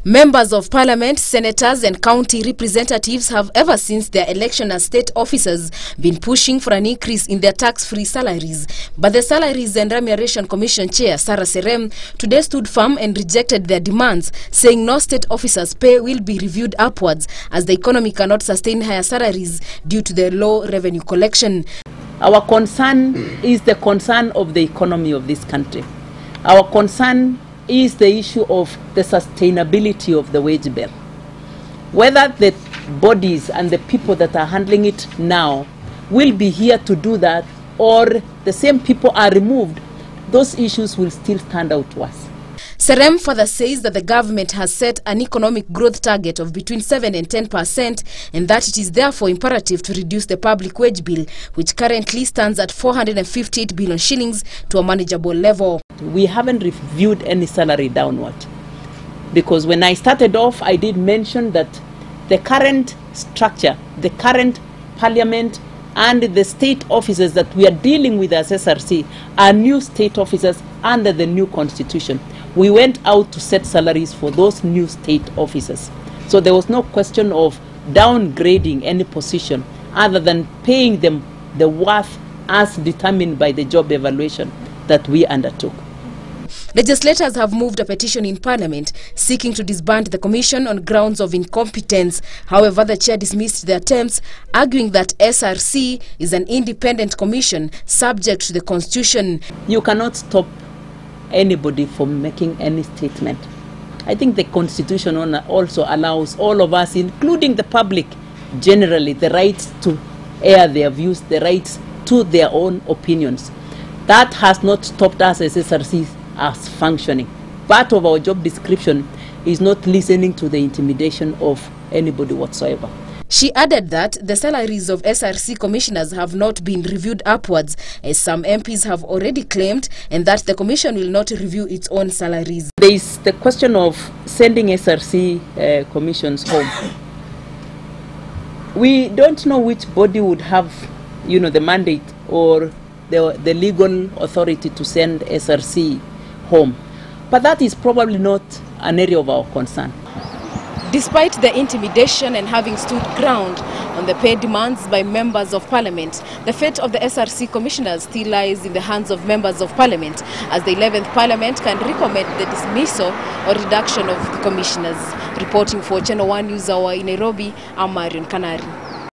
Members of Parliament, senators and county representatives have ever since their election as state officers been pushing for an increase in their tax-free salaries. But the Salaries and Remuneration Commission Chair, Sarah Serem, today stood firm and rejected their demands, saying no state officers' pay will be reviewed upwards as the economy cannot sustain higher salaries due to the low revenue collection. Our concern is the concern of the economy of this country. Our concern is the issue of the sustainability of the wage bill. Whether the bodies and the people that are handling it now will be here to do that, or the same people are removed, those issues will still stand out to us. Serem further says that the government has set an economic growth target of between 7 and 10%, and that it is therefore imperative to reduce the public wage bill, which currently stands at 458 billion shillings, to a manageable level. We haven't reviewed any salary downward, because when I started off, I did mention that the current structure, the current parliament and the state officers that we are dealing with as SRC are new state officers under the new constitution. We went out to set salaries for those new state officers. So there was no question of downgrading any position other than paying them the worth as determined by the job evaluation that we undertook. Legislators have moved a petition in Parliament seeking to disband the commission on grounds of incompetence. However, the chair dismissed the attempts, arguing that SRC is an independent commission subject to the constitution. You cannot stop anybody from making any statement. I think the constitution also allows all of us, including the public generally, the rights to air their views, the rights to their own opinions. That has not stopped us as SRC as functioning. Part of our job description is not listening to the intimidation of anybody whatsoever. She added that the salaries of SRC commissioners have not been reviewed upwards, as some MPs have already claimed, and that the commission will not review its own salaries. There is the question of sending SRC commissions home. We don't know which body would have, the mandate or the legal authority to send SRC home. But that is probably not an area of our concern. Despite the intimidation and having stood ground on the pay demands by members of Parliament, the fate of the SRC commissioners still lies in the hands of members of Parliament, as the 11th Parliament can recommend the dismissal or reduction of the commissioners. Reporting for Channel 1 News Hour in Nairobi, I'm Marion Kanari.